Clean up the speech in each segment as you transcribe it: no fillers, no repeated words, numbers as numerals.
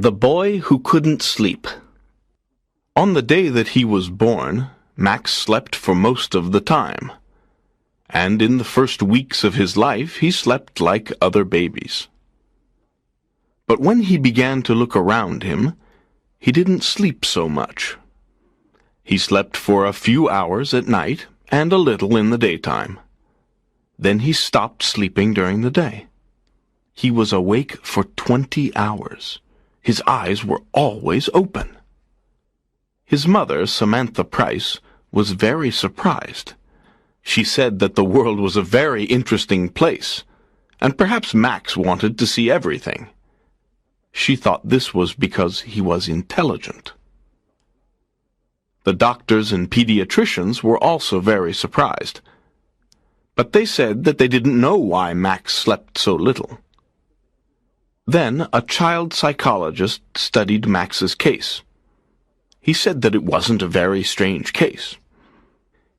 The Boy Who Couldn't Sleep. On the day that he was born, Max slept for most of the time. And in the first weeks of his life, he slept like other babies. But when he began to look around him, he didn't sleep so much. He slept for a few hours at night and a little in the daytime. Then he stopped sleeping during the day. He was awake for 20 hours. His eyes were always open. His mother, Samantha Price, was very surprised. She said that the world was a very interesting place, and perhaps Max wanted to see everything. She thought this was because he was intelligent. The doctors and pediatricians were also very surprised, but they said that they didn't know why Max slept so little. Then a child psychologist studied Max's case. He said that it wasn't a very strange case.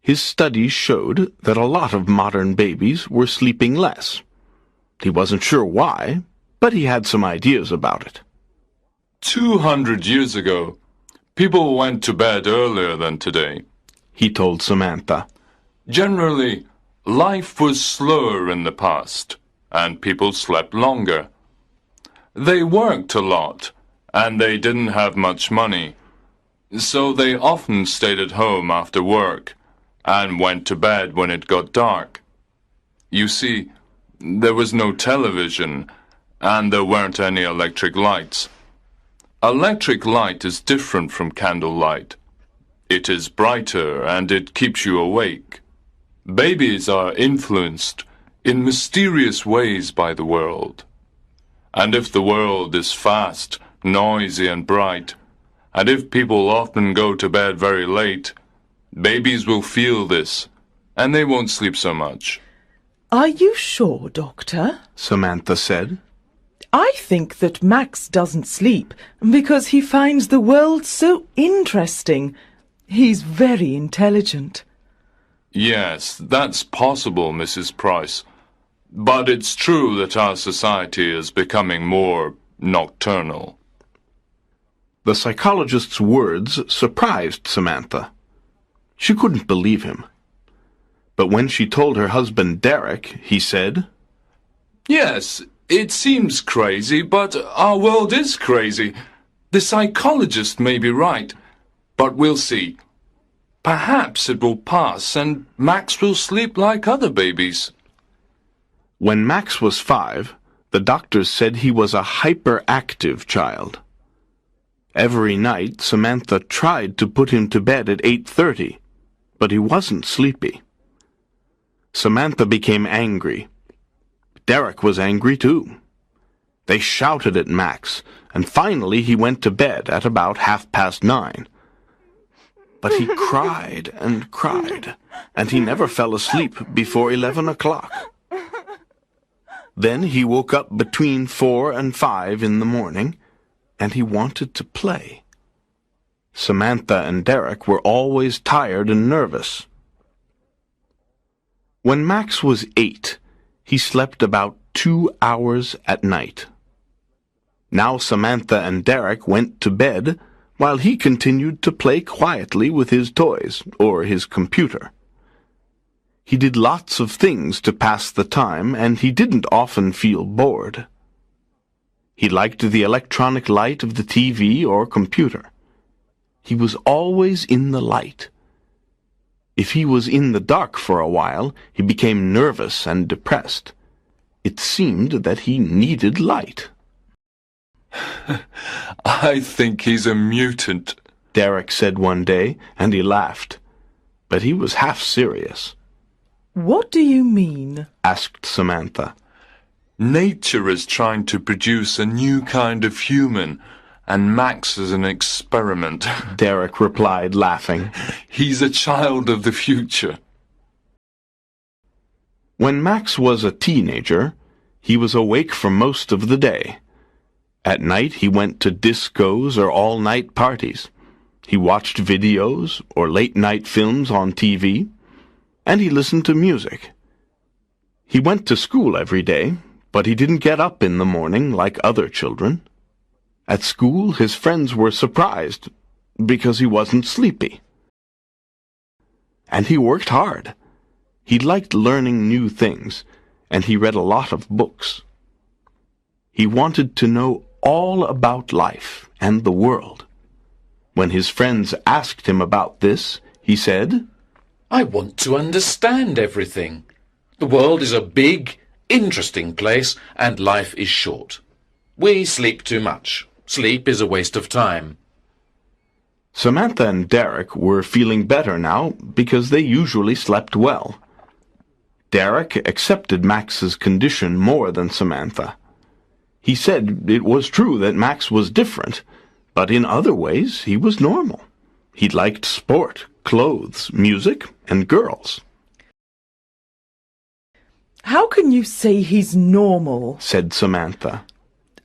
His studies showed that a lot of modern babies were sleeping less. He wasn't sure why, but he had some ideas about it. 200 years ago, people went to bed earlier than today, he told Samantha. Generally, life was slower in the past, and people slept longer. They worked a lot, and they didn't have much money, so they often stayed at home after work and went to bed when it got dark. You see, there was no television, and there weren't any electric lights. Electric light is different from candlelight. It is brighter, and it keeps you awake. Babies are influenced in mysterious ways by the world. And if the world is fast, noisy, and bright, and if people often go to bed very late, babies will feel this, and they won't sleep so much. Are you sure, Doctor? Samantha said. I think that Max doesn't sleep because he finds the world so interesting. He's very intelligent. Yes, that's possible, Mrs. Price. But it's true that our society is becoming more nocturnal. The psychologist's words surprised Samantha. She couldn't believe him. But when she told her husband Derek, he said, Yes, it seems crazy, but our world is crazy. The psychologist may be right, but we'll see. Perhaps it will pass and Max will sleep like other babies. When Max was 5, the doctors said he was a hyperactive child. Every night, Samantha tried to put him to bed at 8:30, but he wasn't sleepy. Samantha became angry. Derek was angry too. They shouted at Max, and finally he went to bed at about 9:30. But he cried and cried, and he never fell asleep before 11 o'clock. Then he woke up between 4 and 5 in the morning, and he wanted to play. Samantha and Derek were always tired and nervous. When Max was 8, he slept about 2 hours at night. Now Samantha and Derek went to bed while he continued to play quietly with his toys or his computer. He did lots of things to pass the time, and he didn't often feel bored. He liked the electronic light of the TV or computer. He was always in the light. If he was in the dark for a while, he became nervous and depressed. It seemed that he needed light. I think he's a mutant, Derek said one day, and he laughed. But he was half serious. What do you mean? Asked Samantha. Nature is trying to produce a new kind of human, and Max is an experiment. Derek replied, laughing. He's a child of the future. When Max was a teenager, he was awake for most of the day. At night he went to discos or all-night parties. He watched videos or late-night films on TV, and he listened to music. He went to school every day, but he didn't get up in the morning like other children. At school, his friends were surprised because he wasn't sleepy. And he worked hard. He liked learning new things, and he read a lot of books. He wanted to know all about life and the world. When his friends asked him about this, he said, I want to understand everything. The world is a big, interesting place, and life is short. We sleep too much. Sleep is a waste of time. Samantha and Derek were feeling better now because they usually slept well. Derek accepted Max's condition more than Samantha. He said it was true that Max was different, but in other ways he was normal. He liked sport, clothes, music, and girls. How can you say he's normal? Said Samantha.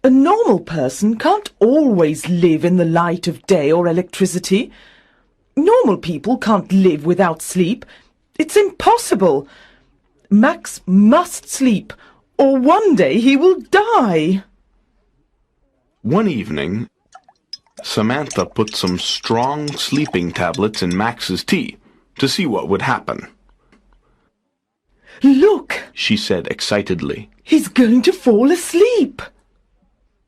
A normal person can't always live in the light of day or electricity. Normal people can't live without sleep. It's impossible. Max must sleep, or one day he will die. One evening, Samantha put some strong sleeping tablets in Max's tea to see what would happen. Look, She said excitedly. he's going to fall asleep.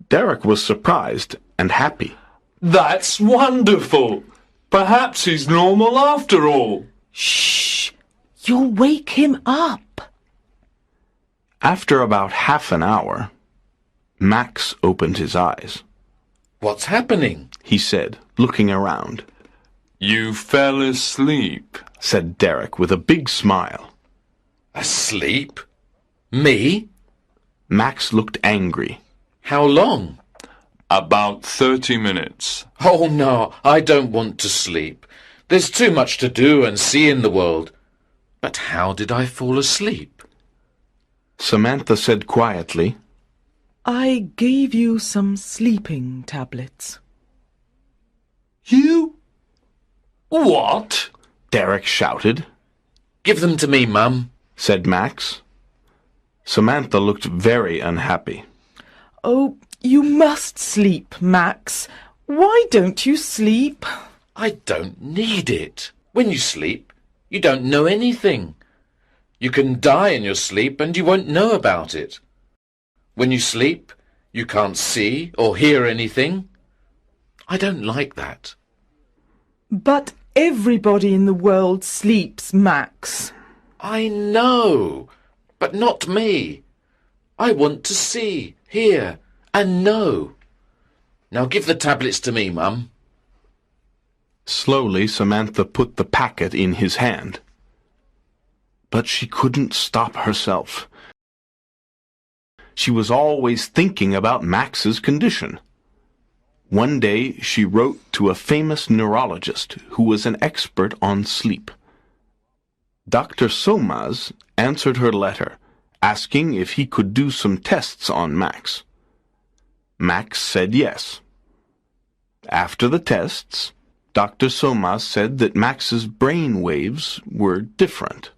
Derek was surprised and happy. That's wonderful. Perhaps he's normal after all. Shh! You'll wake him up. After about half an hour, Max opened his eyes. What's happening? He said, looking around. You fell asleep. Said Derek with a big smile. Asleep? Me? Max looked angry. How long? About 30 minutes. Oh, no, I don't want to sleep. There's too much to do and see in the world. But how did I fall asleep? Samantha said quietly, I gave you some sleeping tablets. You? What? Derek shouted. Give them to me, Mum. Said Max. Samantha looked very unhappy. Oh, you must sleep, Max. Why don't you sleep? I don't need it. When you sleep, you don't know anything. You can die in your sleep and you won't know about it. When you sleep, you can't see or hear anything. I don't like that. But everybody in the world sleeps, Max. I know, but not me. I want to see, hear, and know. Now give the tablets to me, Mum. Slowly, Samantha put the packet in his hand. But she couldn't stop herself. She was always thinking about Max's condition. One day she wrote to a famous neurologist who was an expert on sleep. Dr. Somas answered her letter, asking if he could do some tests on Max. Max said yes. After the tests, Dr. Somas said that Max's brain waves were different.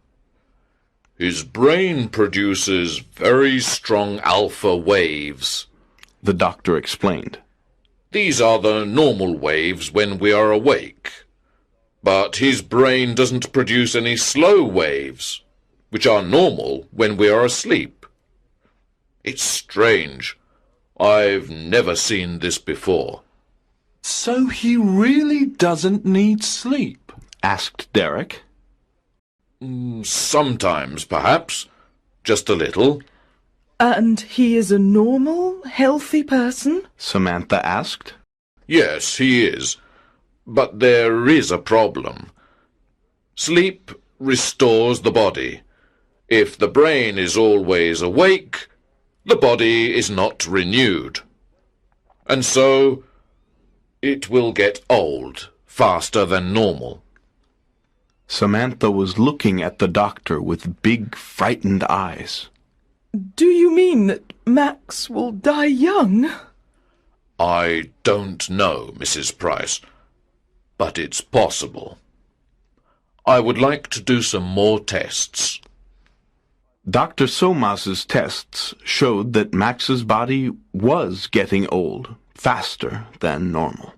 His brain produces very strong alpha waves. The doctor explained. These are the normal waves when we are awake. But his brain doesn't produce any slow waves, which are normal when we are asleep. It's strange. I've never seen this before. So he really doesn't need sleep? Asked Derek. Sometimes, perhaps. Just a little. And he is a normal, healthy person? Samantha asked. Yes, he is. But there is a problem. Sleep restores the body. If the brain is always awake, the body is not renewed. And so it will get old faster than normal. Samantha was looking at the doctor with big, frightened eyes. Do you mean that Max will die young? I don't know, Mrs. Price, but it's possible. I would like to do some more tests. Dr. Somas's tests showed that Max's body was getting old, faster than normal.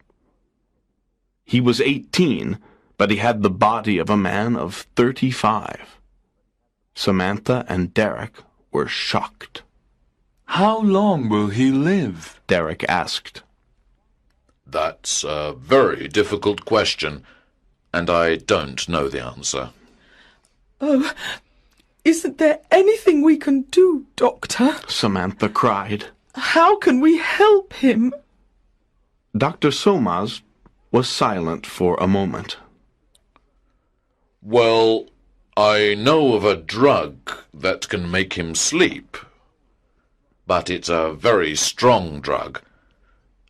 He was 18, but he had the body of a man of 35. Samantha and Derek were shocked. How long will he live? Derek asked. That's a very difficult question, and I don't know the answer. Oh, isn't there anything we can do, Doctor? Samantha cried. How can we help him? Dr. Somas was silent for a moment. Well, I know of a drug that can make him sleep, but it's a very strong drug.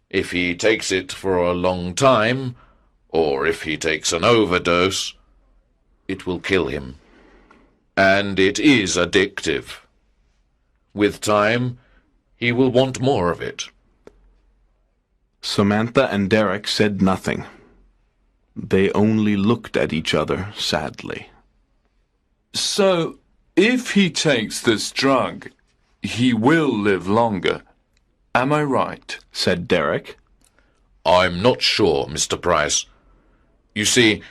If he takes it for a long time, or if he takes an overdose, it will kill him. And it is addictive. With time, he will want more of it. Samantha and Derek said nothing. They only looked at each other sadly. So, if he takes this drug, he will live longer. Am I right? Said Derek. I'm not sure, Mr. Price. You see,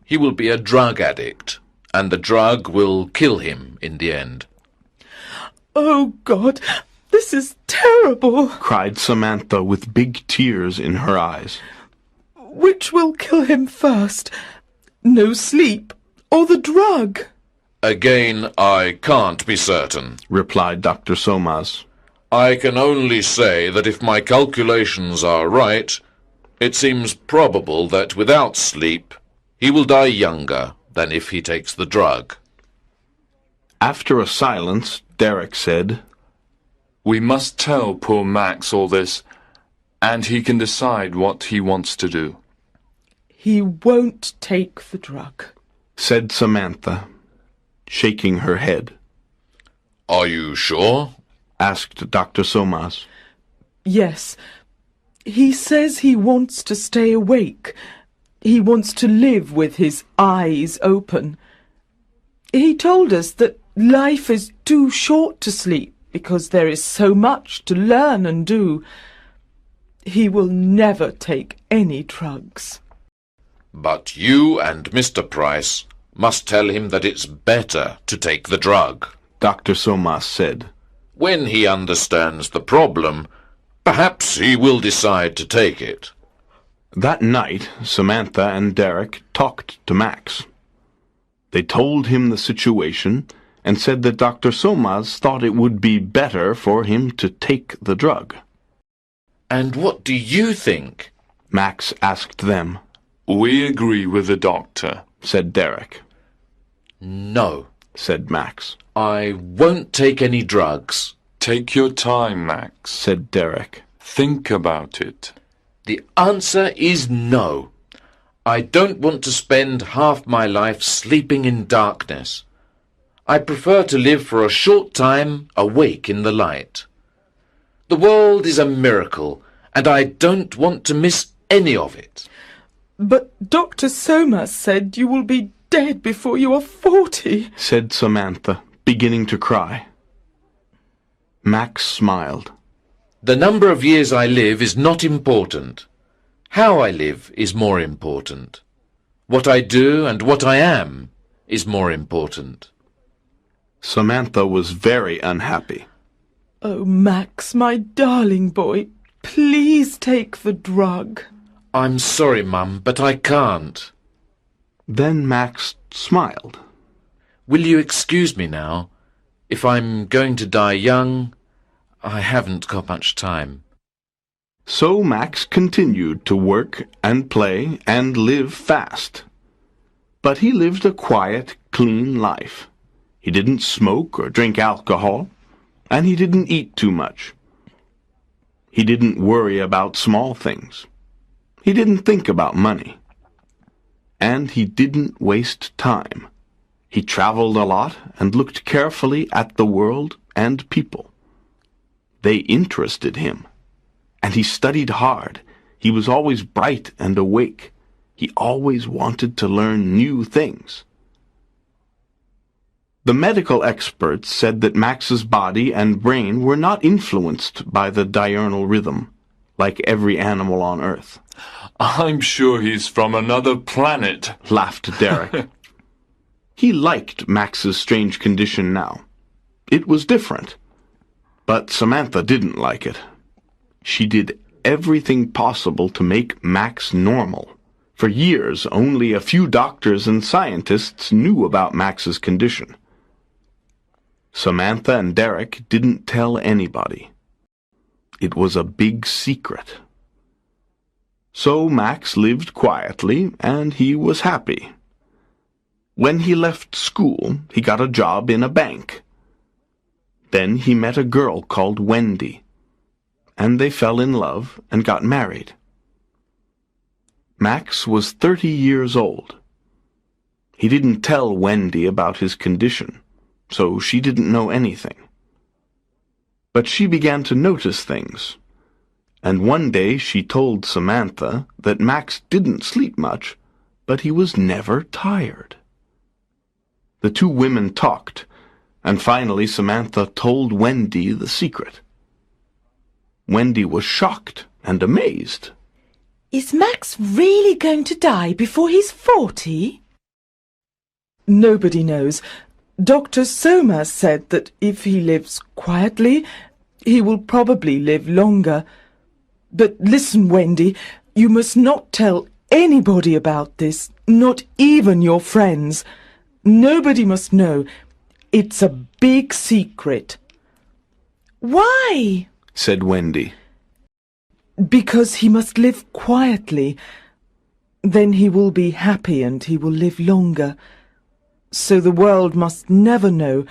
he will be a drug addict, and the drug will kill him in the end. Oh, God, this is terrible. Cried Samantha with big tears in her eyes. Which will kill him first? No sleep or the drug? Again, I can't be certain, replied Dr. Somas. I can only say that if my calculations are right, it seems probable that without sleep, he will die younger than if he takes the drug. After a silence, Derek said, We must tell poor Max all this, and he can decide what he wants to do. He won't take the drug, said Samantha, shaking her head. Are you sure? Asked Dr. Somas. Yes. He says he wants to stay awake. He wants to live with his eyes open. He told us that life is too short to sleep because there is so much to learn and do. He will never take any drugs. But you and Mr. Price must tell him that it's better to take the drug, Dr. Somas said. When he understands the problem, perhaps he will decide to take it. That night, Samantha and Derek talked to Max. They told him the situation and said that Dr. Somas thought it would be better for him to take the drug. And what do you think? Max asked them. We agree with the doctor, said Derek. No, said Max. I won't take any drugs. Take your time, Max, said Derek. Think about it. The answer is no. I don't want to spend half my life sleeping in darkness. I prefer to live for a short time awake in the light. The world is a miracle, and I don't want to miss any of it. But Dr. Somas said you will be dead before you are 40, said Samantha, beginning to cry. Max smiled. The number of years I live is not important. How I live is more important. What I do and what I am is more important. Samantha was very unhappy. Oh, Max, my darling boy, please take the drug. I'm sorry, Mum, but I can't. Then Max smiled. Will you excuse me now? If I'm going to die young, I haven't got much time. So Max continued to work and play and live fast. But he lived a quiet, clean life. He didn't smoke or drink alcohol, and he didn't eat too much. He didn't worry about small things. He didn't think about money. And he didn't waste time. He traveled a lot and looked carefully at the world and people. They interested him. And he studied hard. He was always bright and awake. He always wanted to learn new things. The medical experts said that Max's body and brain were not influenced by the diurnal rhythm. like every animal on Earth. I'm sure he's from another planet, Laughed Derek. He liked Max's strange condition now. It was different. But Samantha didn't like it. She did everything possible to make Max normal. For years, only a few doctors and scientists knew about Max's condition. Samantha and Derek didn't tell anybody. It was a big secret. So Max lived quietly, and he was happy. When he left school, he got a job in a bank. Then he met a girl called Wendy, and they fell in love and got married. Max was 30 years old. He didn't tell Wendy about his condition, so she didn't know anything. But she began to notice things, and one day she told Samantha that Max didn't sleep much, but he was never tired. The two women talked, and finally Samantha told Wendy the secret. Wendy was shocked and amazed. Is Max really going to die before he's 40? Nobody knows. Dr. Soma said that if he lives quietly, he will probably live longer. But listen, Wendy, you must not tell anybody about this, not even your friends. Nobody must know. It's a big secret. Why? Said Wendy. Because he must live quietly. Then he will be happy and he will live longer. So the world must never know,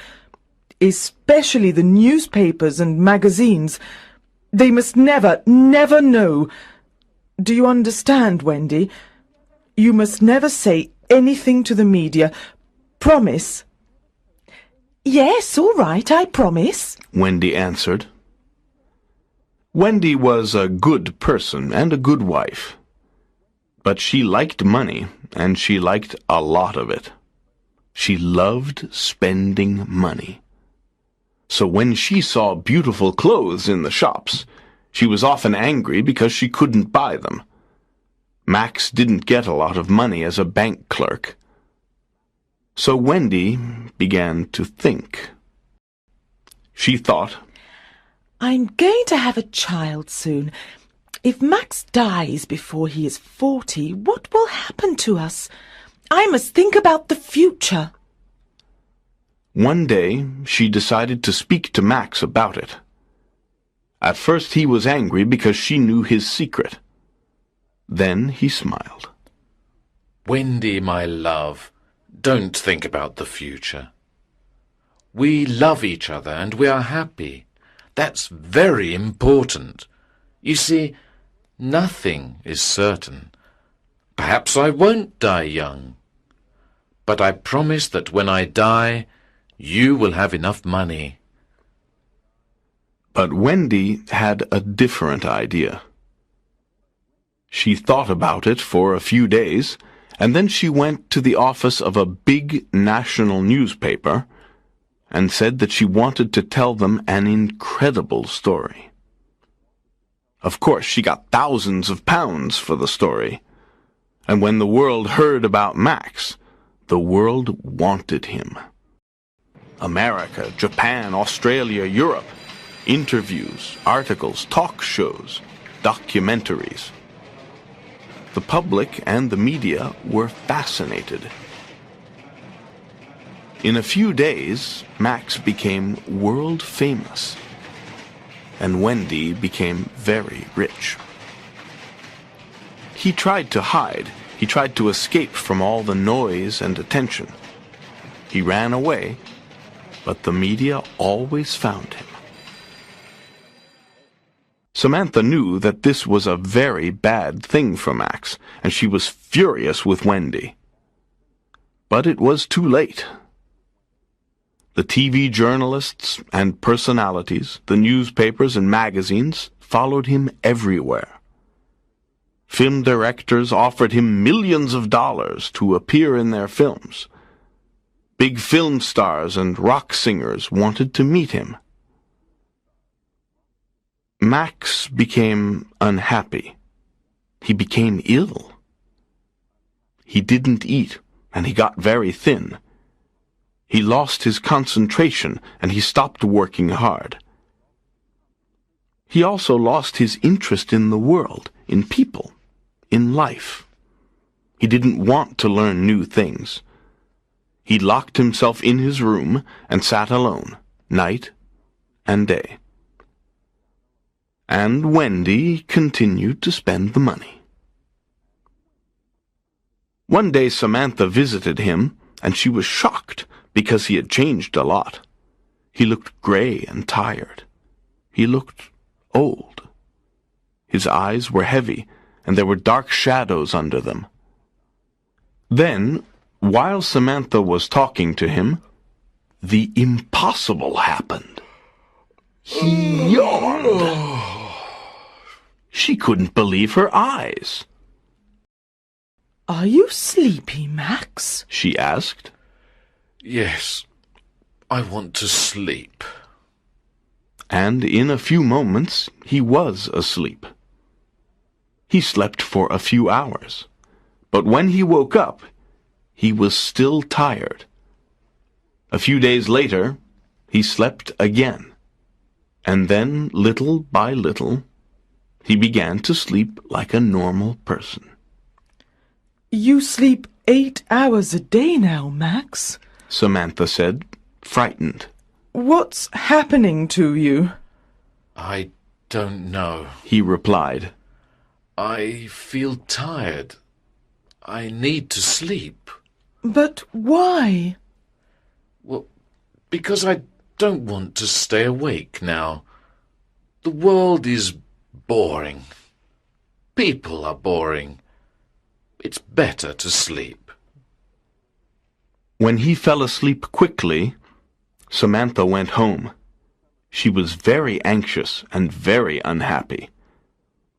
especially the newspapers and magazines. They must never, never know. Do you understand, Wendy? You must never say anything to the media. Promise? Yes, all right, I promise, Wendy answered. Wendy was a good person and a good wife. But she liked money, and she liked a lot of it. She loved spending money. So when she saw beautiful clothes in the shops, she was often angry because she couldn't buy them. Max didn't get a lot of money as a bank clerk. So Wendy began to think. She thought, I'm going to have a child soon. If Max dies before he is 40, what will happen to us? I must think about the future. One day she decided to speak to Max about it. At first he was angry because she knew his secret. Then he smiled. Wendy, my love, don't think about the future. We love each other and we are happy. That's very important. You see, nothing is certain. Perhaps I won't die young. But I promise that when I die, you will have enough money. But Wendy had a different idea. She thought about it for a few days, and then she went to the office of a big national newspaper and said that she wanted to tell them an incredible story. Of course, she got thousands of pounds for the story. And when the world heard about Max, the world wanted him. America, Japan, Australia, Europe. Interviews, articles, talk shows, documentaries. The public and the media were fascinated. In a few days, Max became world famous, and Wendy became very rich. He tried to hide. He tried to escape from all the noise and attention. He ran away, but the media always found him. Samantha knew that this was a very bad thing for Max, and she was furious with Wendy. But it was too late. The TV journalists and personalities, the newspapers and magazines followed him everywhere. Film directors offered him millions of dollars to appear in their films. Big film stars and rock singers wanted to meet him. Max became unhappy. He became ill. He didn't eat, and he got very thin. He lost his concentration, and he stopped working hard. He also lost his interest in the world, in people, in life. He didn't want to learn new things. He locked himself in his room and sat alone, night and day. And Wendy continued to spend the money. One day Samantha visited him, and she was shocked because he had changed a lot. He looked gray and tired. He looked old. His eyes were heavy, and there were dark shadows under them. Then, while Samantha was talking to him, the impossible happened. He yawned. She couldn't believe her eyes. Are you sleepy, Max? She asked. Yes, I want to sleep. And in a few moments he was asleep. He slept for a few hours, but when he woke up, he was still tired. A few days later, he slept again, and then, little by little, he began to sleep like a normal person. You sleep 8 hours a day now, Max, Samantha said, frightened. What's happening to you? I don't know. He replied. I feel tired. I need to sleep. But why? Well, because I don't want to stay awake now. The world is boring. People are boring. It's better to sleep. When he fell asleep quickly, Samantha went home. She was very anxious and very unhappy.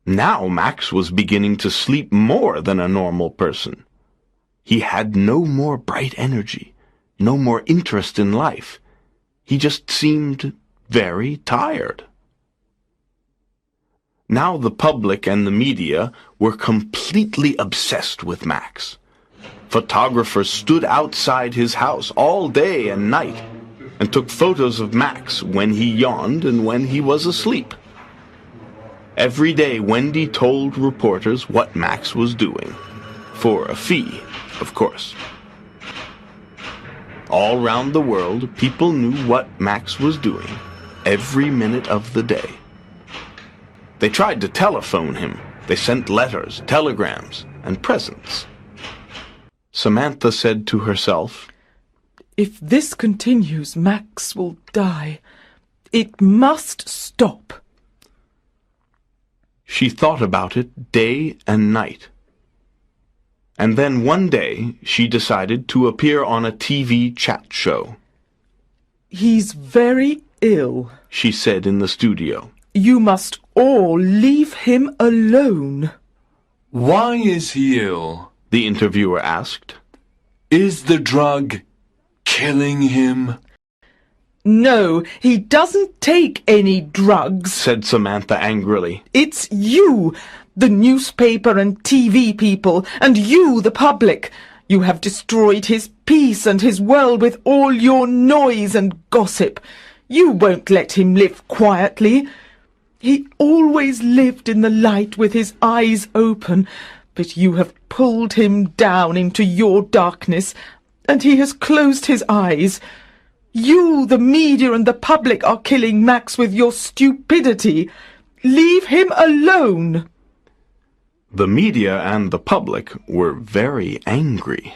Now Max was beginning to sleep more than a normal person. He had no more bright energy, no more interest in life. He just seemed very tired. Now the public and the media were completely obsessed with Max. Photographers stood outside his house all day and night and took photos of Max when he yawned and when he was asleep. Every day Wendy told reporters what Max was doing, for a fee, of course. All round the world, people knew what Max was doing, every minute of the day. They tried to telephone him. They sent letters, telegrams, and presents. Samantha said to herself, If this continues, Max will die. It must stop. She thought about it day and night. And then one day she decided to appear on a TV chat show. He's very ill. She said in the studio. You must all leave him alone. Why is he ill? The interviewer asked. Is the drug killing him? No, he doesn't take any drugs, Said Samantha angrily. It's you, the newspaper and TV people, and you, the public. You have destroyed his peace and his world with all your noise and gossip. You won't let him live quietly. He always lived in the light with his eyes open, but you have pulled him down into your darkness, and he has closed his eyes. You, the media and the public, are killing Max with your stupidity. Leave him alone. The media and the public were very angry.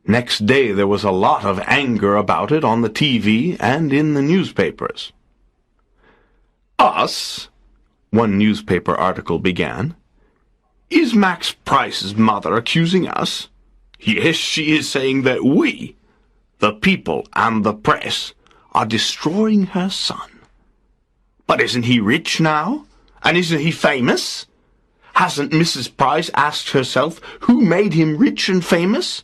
Next day there was a lot of anger about it on the TV and in the newspapers. Us, one newspaper article began. Is Max Price's mother accusing us? Yes, she is saying that we, the people and the press, are destroying her son. But isn't he rich now? And isn't he famous? Hasn't Mrs. Price asked herself who made him rich and famous?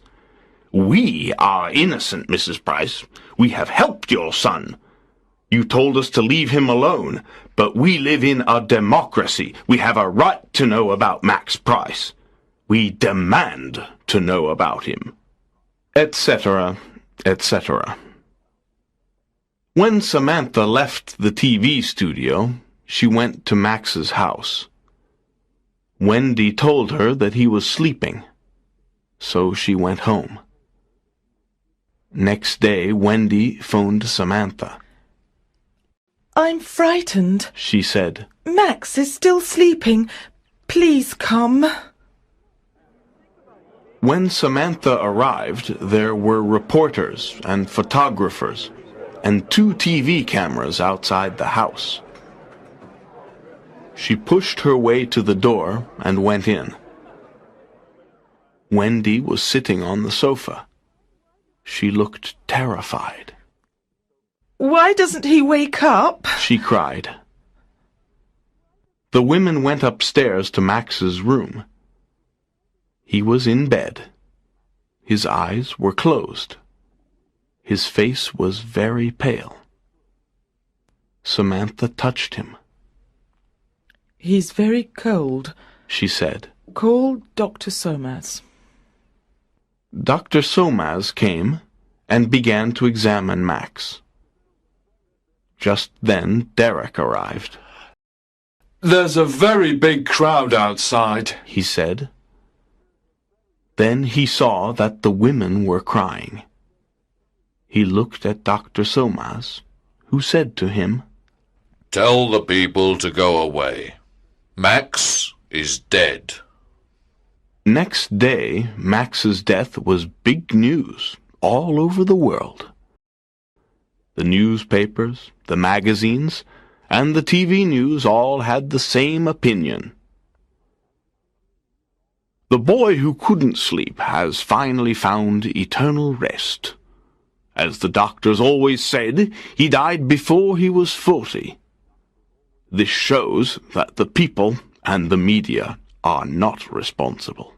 We are innocent, Mrs. Price. We have helped your son. You told us to leave him alone, But we live in a democracy. We have a right to know about Max Price. We demand to know about him. Etc., etc. When Samantha left the TV studio, she went to Max's house. Wendy told her that he was sleeping, so she went home. Next day, Wendy phoned Samantha. I'm frightened, She said. Max is still sleeping. Please come. When Samantha arrived, there were reporters and photographers and 2 TV cameras outside the house. She pushed her way to the door and went in. Wendy was sitting on the sofa. She looked terrified. Why doesn't he wake up? She cried. The women went upstairs to Max's room. He was in bed. His eyes were closed. His face was very pale. Samantha touched him. He's very cold, She said. Call Dr. Somas. Dr. Somas came and began to examine Max. Just then Derek arrived. There's a very big crowd outside, He said. Then he saw that the women were crying. He looked at Dr. Somas, who said to him, Tell the people to go away. Max is dead. Next day, Max's death was big news all over the world. The newspapers, the magazines, and the TV news all had the same opinion. The boy who couldn't sleep has finally found eternal rest. As the doctors always said, he died before he was 40. This shows that the people and the media are not responsible.